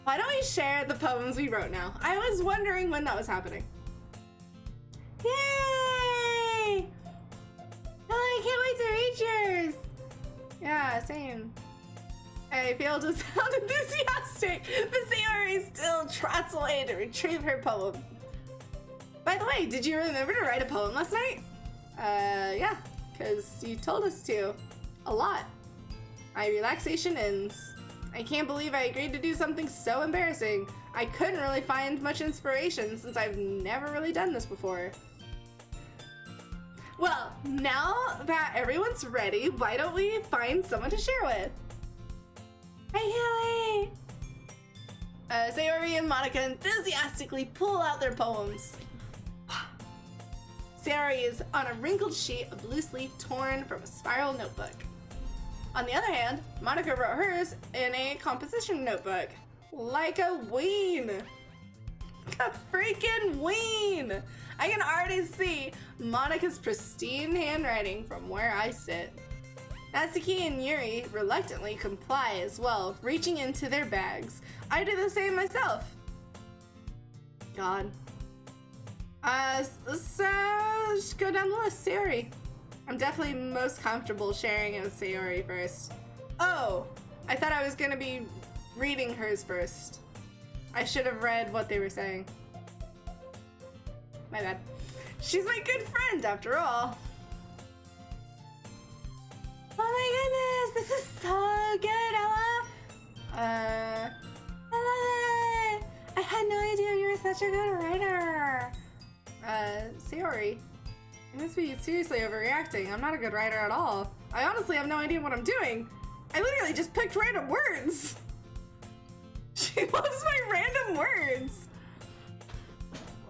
Why don't we share the poems we wrote now? I was wondering when that was happening. Yay! Oh, I can't wait to read yours. Yeah, same. I failed to sound enthusiastic, but Sayori still trots away to retrieve her poem. By the way, did you remember to write a poem last night? Yeah, because you told us to. A lot. My relaxation ends. I can't believe I agreed to do something so embarrassing. I couldn't really find much inspiration since I've never really done this before. Well, now that everyone's ready, why don't we find someone to share with? I can't wait! Sayori and Monica enthusiastically pull out their poems. Sayori is on a wrinkled sheet of loose leaf torn from a spiral notebook. On the other hand, Monica wrote hers in a composition notebook. Like a ween! A freaking ween! I can already see Monica's pristine handwriting from where I sit. Natsuki and Yuri reluctantly comply as well, reaching into their bags. I do the same myself. God. Let's go down the list. Sayori. I'm definitely most comfortable sharing it with Sayori first. Oh, I thought I was gonna be reading hers first. I should have read what they were saying. My bad. She's my good friend after all. Oh my goodness, this is so good, Ella! I love it! I had no idea you were such a good writer! Sayori, you must be seriously overreacting. I'm not a good writer at all. I honestly have no idea what I'm doing. I literally just picked random words! She loves my random words!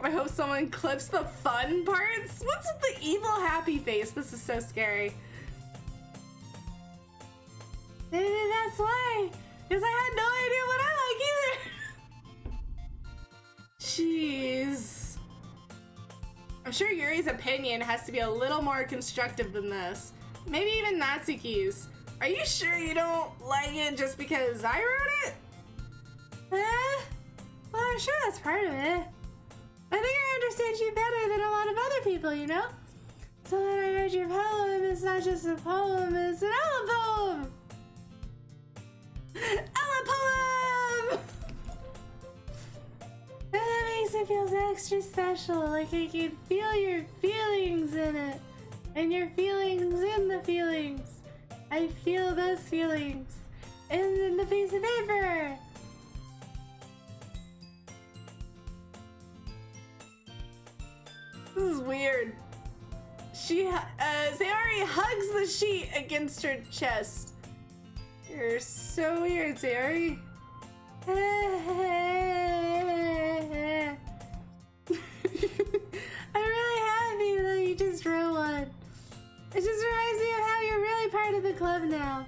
I hope someone clips the fun parts. What's with the evil happy face? This is so scary. Maybe that's why, because I had no idea what I like either. Jeez. I'm sure Yuri's opinion has to be a little more constructive than this. Maybe even Natsuki's. Are you sure you don't like it just because I wrote it? Well, I'm sure that's part of it. I think I understand you better than a lot of other people, you know? So when I read your poem, it's not just a poem, it's an Ella poem! Ella poem! And that makes it feel extra special, like I can feel your feelings in it. And your feelings in the feelings. I feel those feelings in the piece of paper. This is weird. Sayori hugs the sheet against her chest. You're so weird, Sayori. I'm really happy that you just wrote one. It just reminds me of how you're really part of the club now.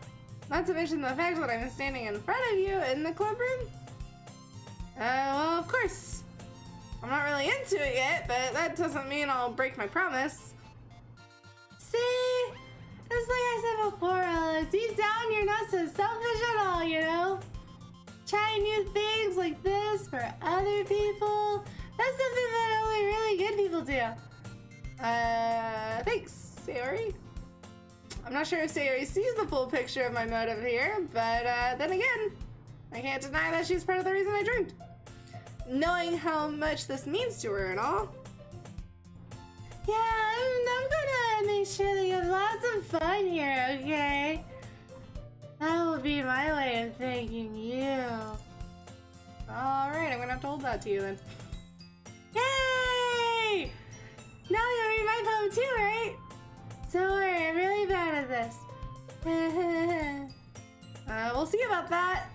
Not to mention the fact that I'm standing in front of you in the club room. Well, of course. I'm not really into it yet, but that doesn't mean I'll break my promise. See? It's like I said before, Ella. Deep down, you're not so selfish at all, you know? Trying new things like this for other people. That's something that only really good people do. Thanks, Sayori. I'm not sure if Sayori sees the full picture of my motive here, but then again, I can't deny that she's part of the reason I dreamed. Knowing how much this means to her and all. Yeah, I'm gonna make sure that you have lots of fun here, okay? That will be my way of thanking you. Alright, I'm gonna have to hold that to you then. Yay! Now you read my poem too, right? Don't worry, I'm really bad at this. We'll see about that.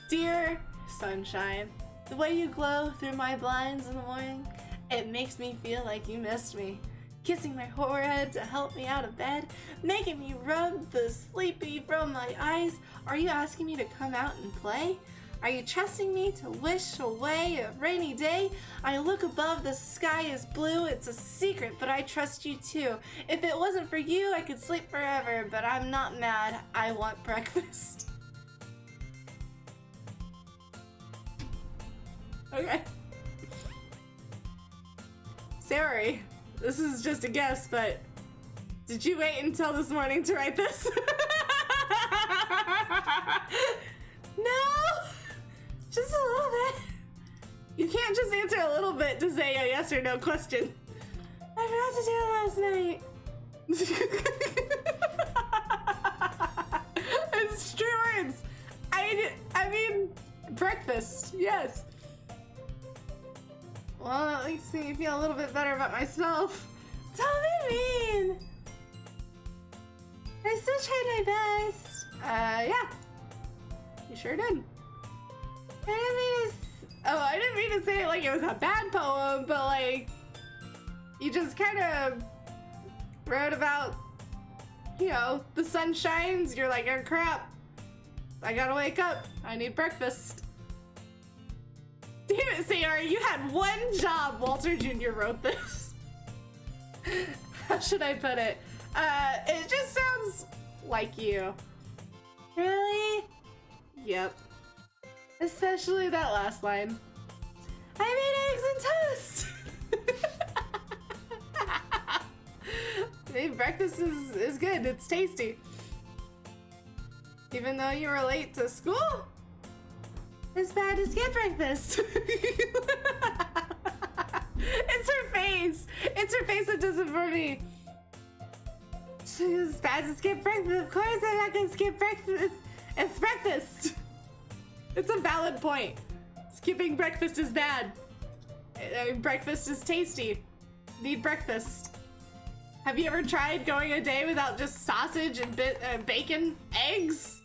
Dear Sunshine, the way you glow through my blinds in the morning, it makes me feel like you missed me. Kissing my forehead to help me out of bed, making me rub the sleepy from my eyes. Are you asking me to come out and play? Are you trusting me to wish away a rainy day? I look above, the sky is blue. It's a secret, but I trust you too. If it wasn't for you, I could sleep forever, but I'm not mad. I want breakfast. Okay. Sorry, this is just a guess, but did you wait until this morning to write this? No, just a little bit. You can't just answer a little bit to say a yes or no question. I forgot to do it last night. It's true words. I mean, breakfast, yes. Well, at least make me feel a little bit better about myself. Don't be mean. I still tried my best. Yeah. You sure did. I didn't mean to say it like it was a bad poem, but like, you just kind of wrote about, you know, the sun shines, you're like, oh crap, I gotta wake up, I need breakfast. Damn it, Sayori, you had one job. Walter Jr. wrote this. How should I put it? It just sounds like you. Really? Yep. Especially that last line. I made eggs and toast! Hey, breakfast is good, it's tasty. Even though you were late to school? It's bad to skip breakfast. It's her face. It's her face that does it for me. It's bad to skip breakfast. Of course I'm not gonna skip breakfast. It's breakfast. It's a valid point. Skipping breakfast is bad. Breakfast is tasty. Need breakfast. Have you ever tried going a day without just sausage and bacon, eggs?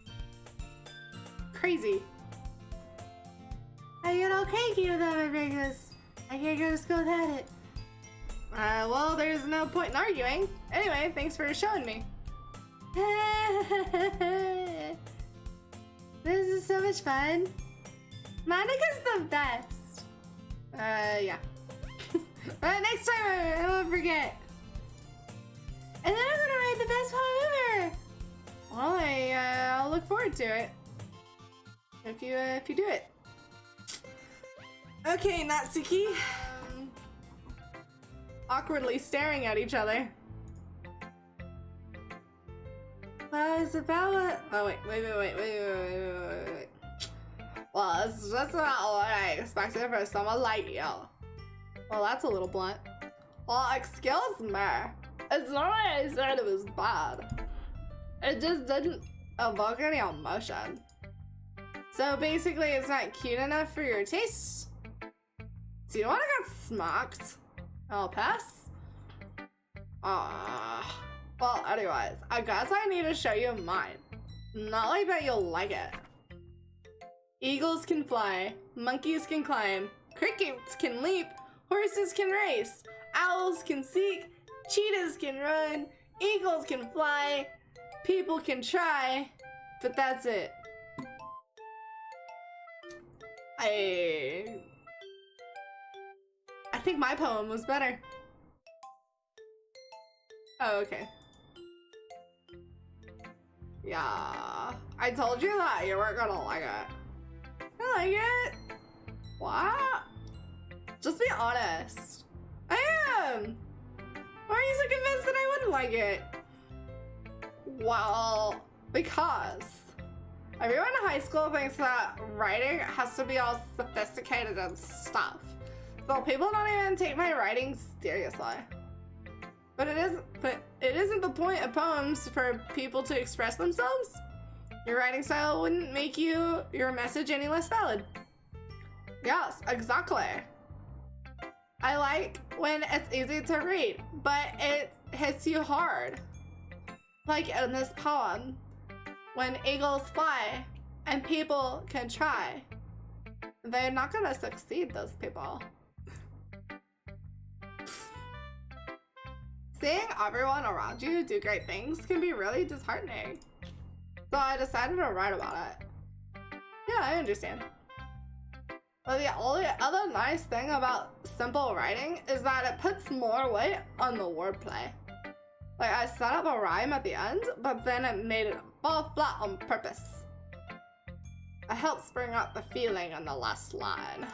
Crazy. I get all cranky without my breakfast. I can't go to school without it. Well, there's no point in arguing. Anyway, thanks for showing me. This is so much fun. Monica's the best. Yeah. Next time I won't forget. And then I'm gonna write the best poem ever. Well, I'll look forward to it. If you do it. Okay, Natsuki. Awkwardly staring at each other. Well, it's about what? Oh wait. Well, it's just about what I expected for someone like you. Well, that's a little blunt. Well, excuse me. It's not like I said it was bad. It just didn't evoke any emotion. So basically, it's not cute enough for your taste. Do you want to get smacked? I'll pass. Well, anyways, I guess I need to show you mine. Not like that you'll like it. Eagles can fly, monkeys can climb, crickets can leap, horses can race, owls can seek, cheetahs can run, eagles can fly, people can try, but that's it. I think my poem was better. Oh, okay. Yeah, I told you that you weren't gonna like it. I like it. What? Just be honest. I am. Why are you so convinced that I wouldn't like it? Well, because everyone in high school thinks that writing has to be all sophisticated and stuff. So people don't even take my writing seriously. But it isn't the point of poems for people to express themselves. Your writing style wouldn't make your message any less valid. Yes, exactly. I like when it's easy to read, but it hits you hard. Like in this poem, when eagles fly and people can try, they're not gonna succeed, those people. Seeing everyone around you do great things can be really disheartening. So I decided to write about it. Yeah, I understand. But the only other nice thing about simple writing is that it puts more weight on the wordplay. Like, I set up a rhyme at the end, but then it made it fall flat on purpose. It helps bring out the feeling in the last line.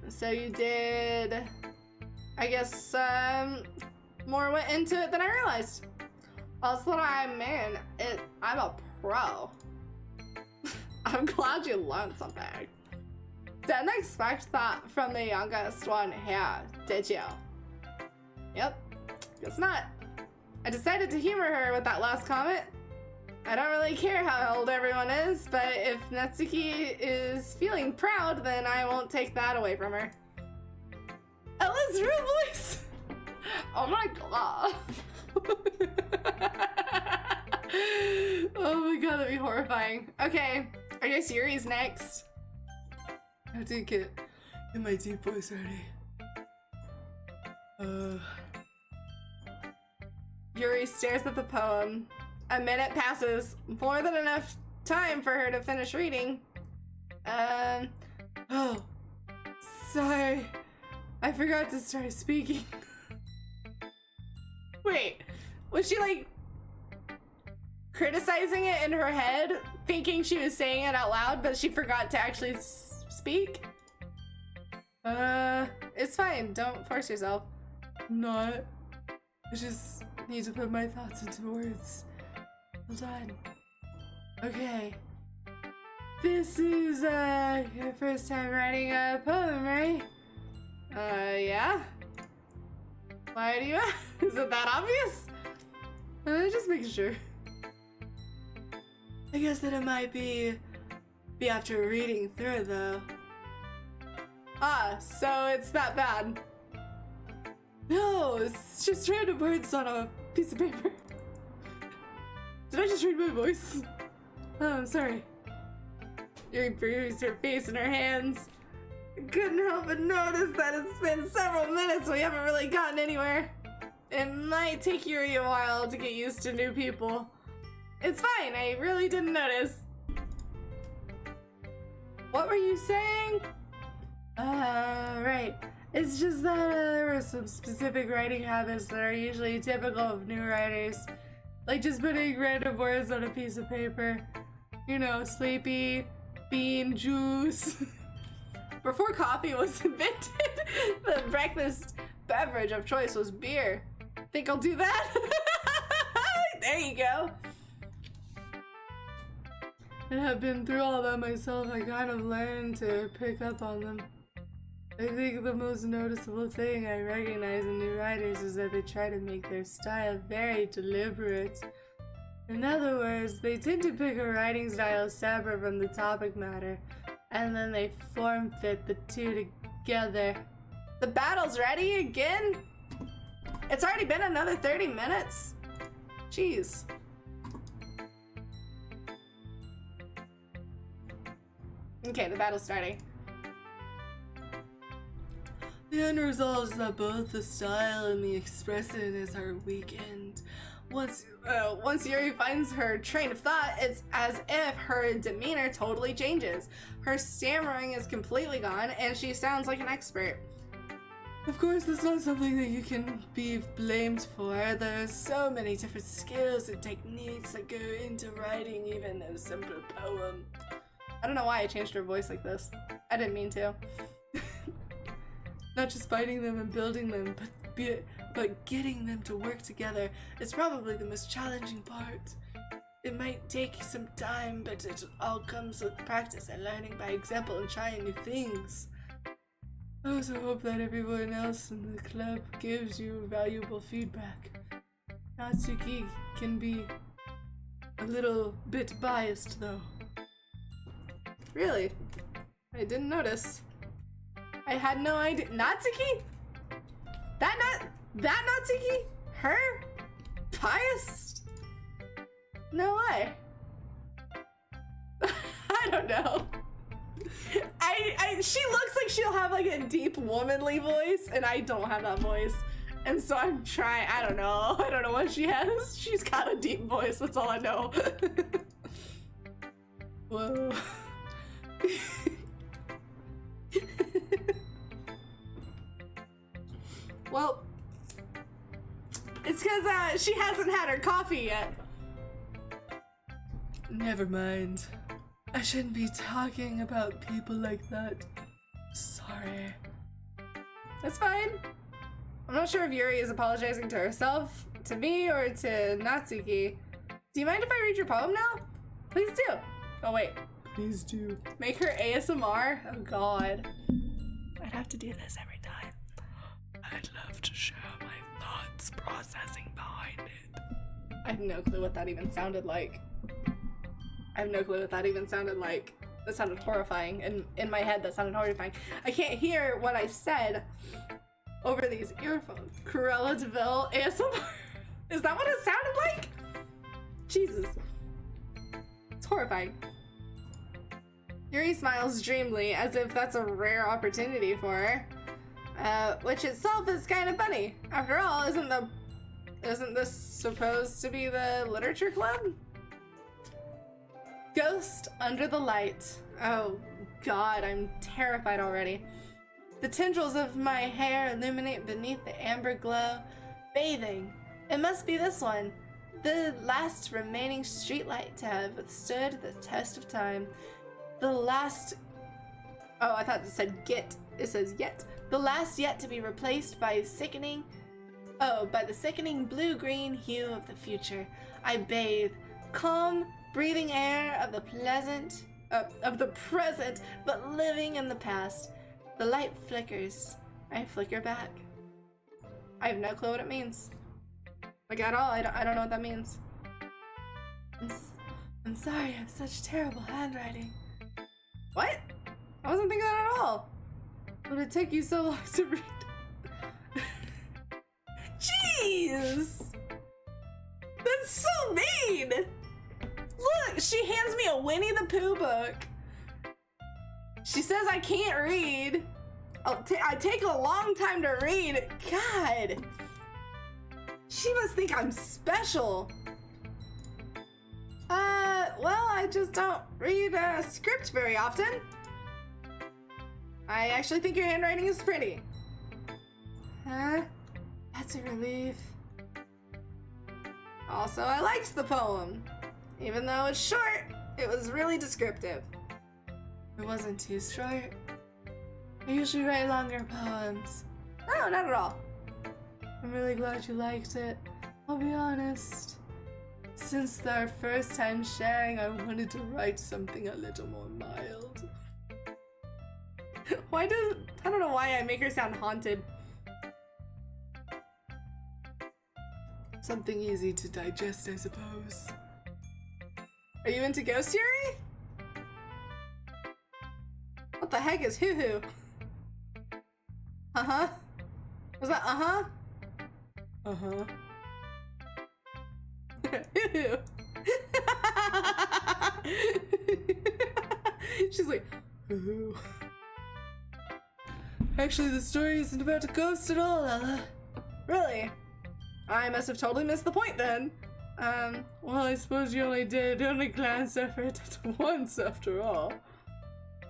So you did, I guess, more went into it than I realized. Also, I'm a pro. I'm glad you learned something. Didn't expect that from the youngest one here, did you? Yep, guess not. I decided to humor her with that last comment. I don't really care how old everyone is, but if Natsuki is feeling proud, then I won't take that away from her. Ella's real voice! Oh my god. Oh my god, that'd be horrifying. Okay, I guess Yuri's next. I have to get my deep voice ready. Yuri stares at the poem. A minute passes, more than enough time for her to finish reading. Oh, sorry. I forgot to start speaking. Wait, was she like criticizing it in her head, thinking she was saying it out loud, but she forgot to actually speak? It's fine, don't force yourself. Not. I just need to put my thoughts into words. Hold on. Okay. This is, your first time writing a poem, right? Yeah? Why do you ask? Is it that obvious? Just making sure. I guess that it might be after reading through, though. Ah, so it's that bad. No, it's just random words on a piece of paper. Did I just read my voice? Oh, I'm sorry. Yuri buries her face in her hands. I couldn't help but notice that it's been several minutes and we haven't really gotten anywhere. It might take Yuri a while to get used to new people. It's fine, I really didn't notice. What were you saying? Right. It's just that there were some specific writing habits that are usually typical of new writers. Like just putting random words on a piece of paper. You know, sleepy, bean, juice. Before coffee was invented, the breakfast beverage of choice was beer. Think I'll do that? There you go. And I've been through all that myself. I kind of learned to pick up on them. I think the most noticeable thing I recognize in new writers is that they try to make their style very deliberate. In other words, they tend to pick a writing style separate from the topic matter, and then they form-fit the two together. The battle's ready again? It's already been another 30 minutes? Jeez. Okay, the battle's starting. The end result is that both the style and the expressiveness are weakened. Once Yuri finds her train of thought, it's as if her demeanor totally changes. Her stammering is completely gone, and she sounds like an expert. Of course, that's not something that you can be blamed for. There's so many different skills and techniques that go into writing even a simple poem. I don't know why I changed her voice like this. I didn't mean to. Not just finding them and building them, but getting them to work together is probably the most challenging part. It might take some time, but it all comes with practice and learning by example and trying new things. I also hope that everyone else in the club gives you valuable feedback. Natsuki can be a little bit biased, though. Really? I didn't notice. I had no idea. Natsuki? That Natsuki? Her? Biased? No way. I don't know. She looks like she'll have like a deep womanly voice, and I don't have that voice. And so I'm trying, I don't know what she has. She's got a deep voice, that's all I know. Whoa. Well, it's because she hasn't had her coffee yet. Never mind. I shouldn't be talking about people like that. Sorry. It's fine. I'm not sure if Yuri is apologizing to herself, to me, or to Natsuki. Do you mind if I read your poem now? Please do. Oh, wait. Please do. Make her ASMR? Oh, God. I'd have to do this every time. I'd love to share my thoughts processing behind it. I have no clue what that even sounded like. That sounded horrifying. And in my head, that sounded horrifying. I can't hear what I said over these earphones. Cruella de Vil ASMR. Is that what it sounded like? Jesus. It's horrifying. Yuri smiles dreamily, as if that's a rare opportunity for her. Which itself is kind of funny. After all, isn't this supposed to be the literature club? Ghost under the light. Oh God, I'm terrified already. The tendrils of my hair illuminate beneath the amber glow. Bathing. It must be this one. The last remaining streetlight to have withstood the test of time. The last... Oh, I thought it said get. It says yet. The last yet to be replaced by sickening... Oh, by the sickening blue-green hue of the future. I bathe. Calm, breathing air of the pleasant... of the present, but living in the past. The light flickers. I flicker back. I have no clue what it means. Like, at all. I don't know what that means. I'm sorry, I have such terrible handwriting. What? I wasn't thinking that at all. Would it take you so long to read? Jeez! That's so mean! Look, she hands me a Winnie the Pooh book. She says I can't read. I take a long time to read. God. She must think I'm special. Well, I just don't read a script very often. I actually think your handwriting is pretty. Huh? That's a relief. Also, I liked the poem. Even though it's short, it was really descriptive. It wasn't too short. I usually write longer poems. No, not at all. I'm really glad you liked it. I'll be honest. Since our first time sharing, I wanted to write something a little more mild. I don't know why I make her sound haunted. Something easy to digest, I suppose. Are you into Ghost Yuri? What the heck is hoo-hoo? Uh-huh. Was that uh-huh? Uh-huh. Hoo-hoo. She's like, hoo-hoo. Actually, the story isn't about a ghost at all, Ella. Really? I must have totally missed the point then. Well, I suppose you only glanced at it once after all.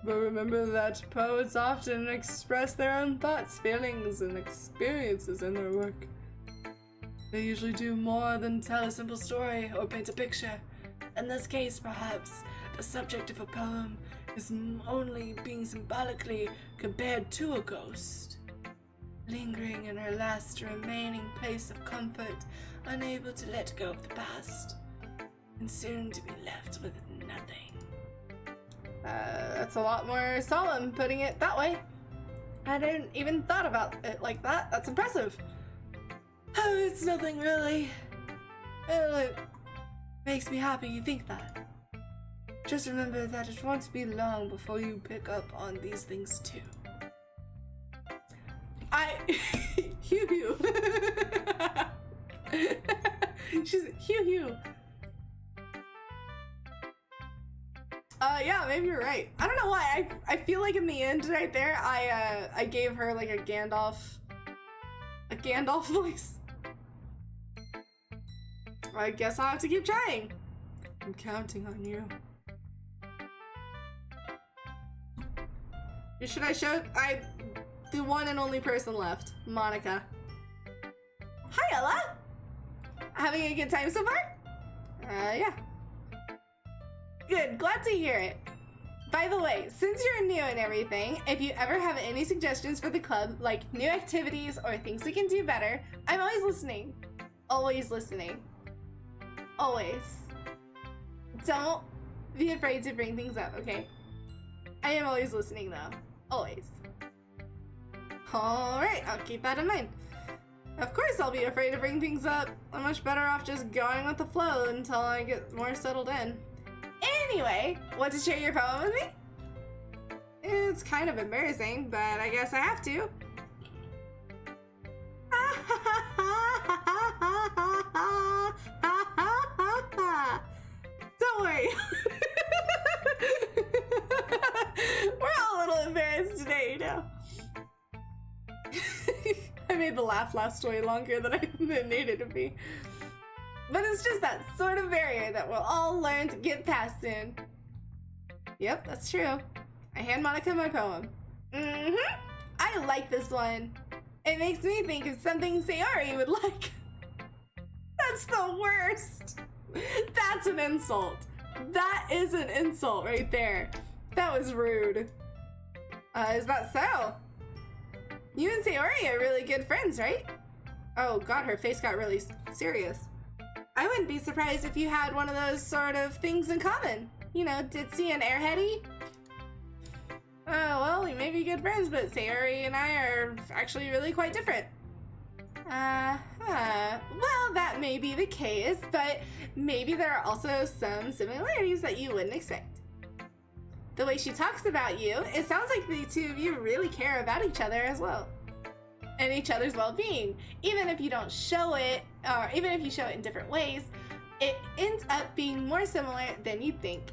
But remember that poets often express their own thoughts, feelings, and experiences in their work. They usually do more than tell a simple story or paint a picture. In this case, perhaps, the subject of a poem is only being symbolically compared to a ghost, lingering in her last remaining place of comfort, unable to let go of the past, and soon to be left with nothing. That's a lot more solemn, putting it that way. I didn't even thought about it like that. That's impressive. Oh, it's nothing really. It makes me happy you think that. Just remember that it won't be long before you pick up on these things too. Hugh Hugh. She's Hugh Hugh. Yeah, maybe you're right. I don't know why. I feel like in the end right there, I gave her like a Gandalf voice. I guess I'll have to keep trying. I'm counting on you. Should I show the one and only person left, Monica. Hi, Ella. Having a good time so far? Yeah. Good, glad to hear it. By the way, since you're new and everything, if you ever have any suggestions for the club, like new activities or things we can do better, I'm always listening. Always listening. Always. Don't be afraid to bring things up, okay? I am always listening though. Always. Alright, I'll keep that in mind. Of course I'll be afraid to bring things up. I'm much better off just going with the flow until I get more settled in. Anyway, want to share your poem with me? It's kind of embarrassing, but I guess I have to. Don't worry. We're all a little embarrassed today, you know. I made the laugh last way longer than it needed to be. But it's just that sort of barrier that we'll all learn to get past soon. Yep, that's true. I hand Monica my poem. I like this one. It makes me think of something Sayori would like. That's the worst. That's an insult. That is an insult right there. That was rude. Is that so? You and Sayori are really good friends, right? Oh god, her face got really serious. I wouldn't be surprised if you had one of those sort of things in common. You know, ditzy and airheady. Oh, well, we may be good friends, but Sayori and I are actually really quite different. Well, that may be the case, but maybe there are also some similarities that you wouldn't expect. The way she talks about you, it sounds like the two of you really care about each other as well. And each other's well-being. Even if you don't show it, or even if you show it in different ways, it ends up being more similar than you'd think.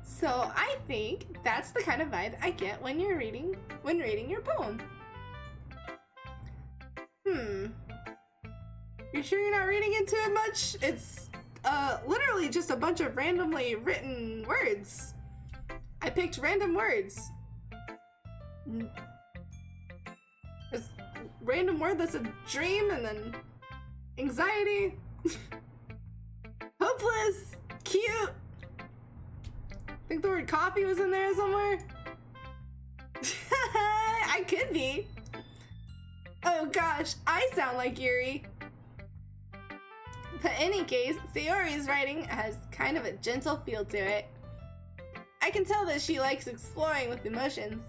So I think that's the kind of vibe I get when reading your poem. You sure you're not reading into it much? It's literally just a bunch of randomly written words. I picked random words. It's random word that's a dream, and then anxiety, hopeless, cute. I think the word coffee was in there somewhere. I could be. Oh gosh, I sound like Yuri. But in any case, Sayori's writing has kind of a gentle feel to it. I can tell that she likes exploring with emotions,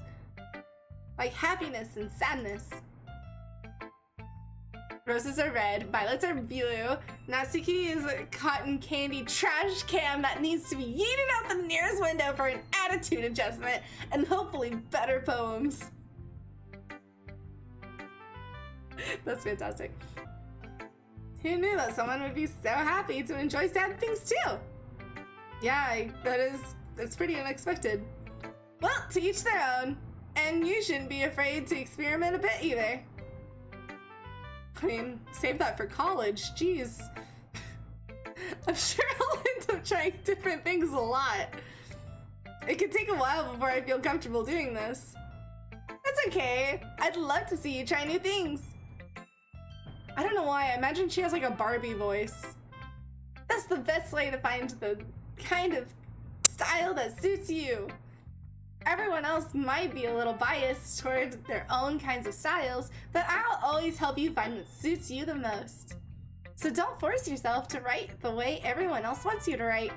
like happiness and sadness. Roses are red, violets are blue, Natsuki is a cotton candy trash can that needs to be yeeted out the nearest window for an attitude adjustment and hopefully better poems. That's fantastic. Who knew that someone would be so happy to enjoy sad things too? Yeah, that's pretty unexpected. Well, to each their own, and you shouldn't be afraid to experiment a bit either. I mean, save that for college, jeez. I'm sure I'll end up trying different things a lot. It could take a while before I feel comfortable doing this. That's okay, I'd love to see you try new things. I don't know why, I imagine she has like a Barbie voice. That's the best way to find the kind of style that suits you. Everyone else might be a little biased toward their own kinds of styles, but I'll always help you find what suits you the most. So don't force yourself to write the way everyone else wants you to write.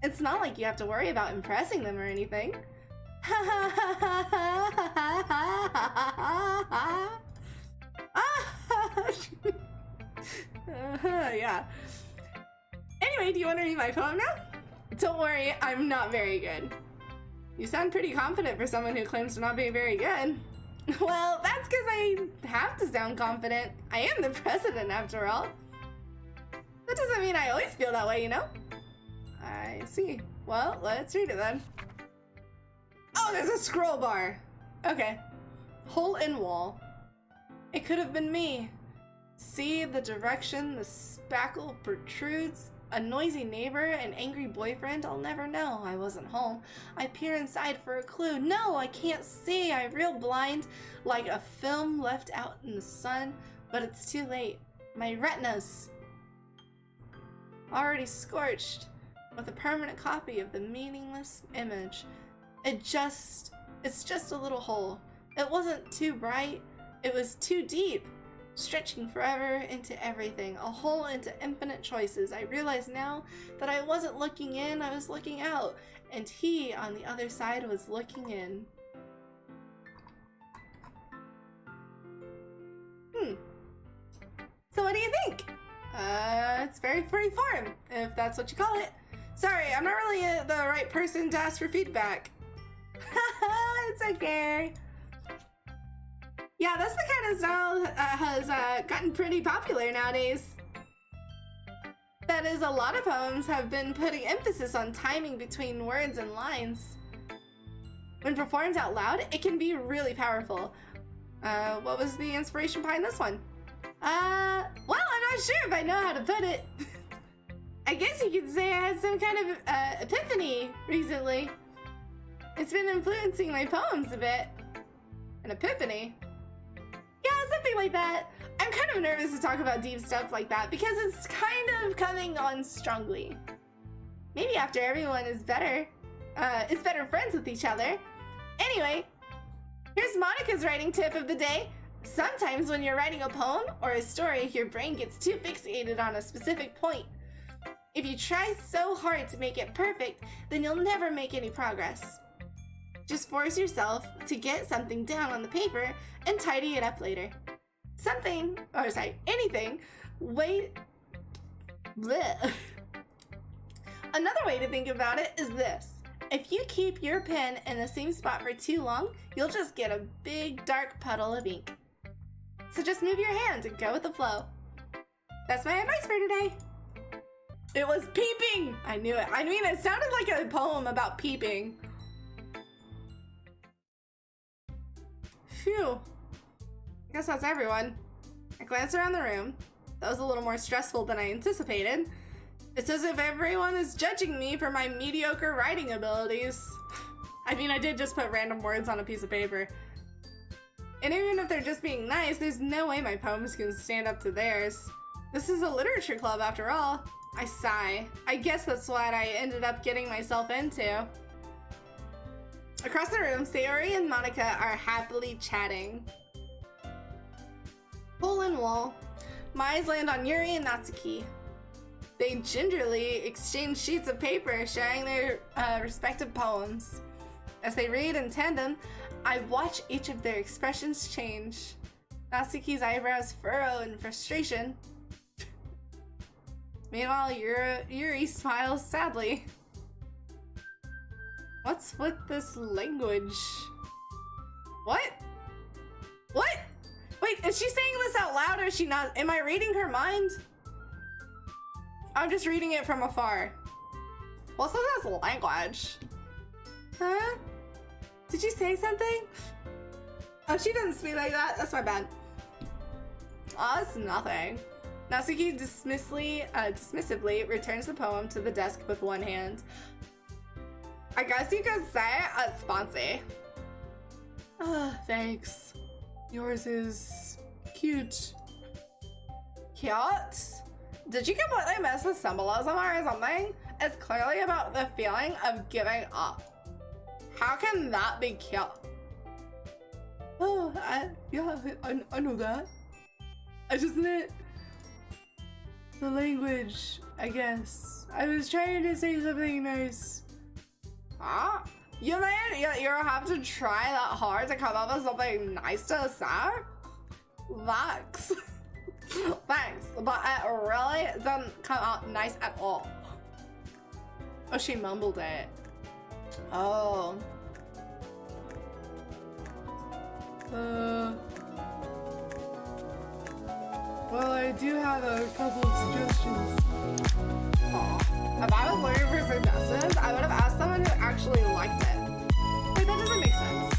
It's not like you have to worry about impressing them or anything. Yeah. Anyway, do you want to read my poem now? Don't worry, I'm not very good. You sound pretty confident for someone who claims to not be very good. Well, that's because I have to sound confident. I am the president, after all. That doesn't mean I always feel that way, you know? I see. Well, let's read it then. Oh, there's a scroll bar. Okay. Hole in wall. It could have been me. See the direction the spackle protrudes? A noisy neighbor, an angry boyfriend, I'll never know. I wasn't home. I peer inside for a clue. No, I can't see. I'm real blind, like a film left out in the sun, but it's too late. My retinas already scorched with a permanent copy of the meaningless image. It's just a little hole. It wasn't too bright, it was too deep, stretching forever into everything, a hole into infinite choices. I realize now that I wasn't looking in, I was looking out, and he on the other side was looking in. So what do you think? It's very free form, if that's what you call it. Sorry, I'm not really the right person to ask for feedback. It's okay. Yeah, that's the kind of style has gotten pretty popular nowadays. That is, a lot of poems have been putting emphasis on timing between words and lines. When performed out loud, it can be really powerful. What was the inspiration behind this one? Well, I'm not sure if I know how to put it. I guess you could say I had some kind of epiphany recently. It's been influencing my poems a bit. An epiphany? Yeah, something like that. I'm kind of nervous to talk about deep stuff like that because it's kind of coming on strongly. Maybe after everyone is better friends with each other. Anyway, here's Monica's writing tip of the day. Sometimes when you're writing a poem or a story, your brain gets too fixated on a specific point. If you try so hard to make it perfect, then you'll never make any progress. Just force yourself to get something down on the paper and tidy it up later. Anything. Bleh. Another way to think about it is this. If you keep your pen in the same spot for too long, you'll just get a big dark puddle of ink. So just move your hand and go with the flow. That's my advice for today. It was peeping! I knew it. I mean, it sounded like a poem about peeping. Phew. I guess that's everyone. I glanced around the room. That was a little more stressful than I anticipated. It's as if everyone is judging me for my mediocre writing abilities. I mean, I did just put random words on a piece of paper. And even if they're just being nice, there's no way my poems can stand up to theirs. This is a literature club after all. I sigh. I guess that's what I ended up getting myself into. Across the room, Sayori and Monica are happily chatting. Hole in wall. My eyes land on Yuri and Natsuki. They gingerly exchange sheets of paper, sharing their respective poems. As they read in tandem, I watch each of their expressions change. Natsuki's eyebrows furrow in frustration. Meanwhile, Yuri smiles sadly. What's with this language? What? What? Wait, is she saying this out loud or is she not? Am I reading her mind? I'm just reading it from afar. What's with this language? Huh? Did you say something? Oh, she doesn't speak like that. That's my bad. Oh, it's nothing. Natsuki dismissively returns the poem to the desk with one hand. I guess you could say it's fancy. Thanks. Yours is cute. Cute? Did you completely miss the symbolism or something? It's clearly about the feeling of giving up. How can that be cute? Oh, I know that. I just meant the language, I guess. I was trying to say something nice. Huh? You mean you have to try that hard to come up with something nice to say? Thanks. Thanks, but it really didn't come out nice at all. Oh, she mumbled it. Oh. Well, I do have a couple of suggestions. Aw. If I was looking for suggestions, I would have asked someone who actually liked it. Wait, that doesn't make sense.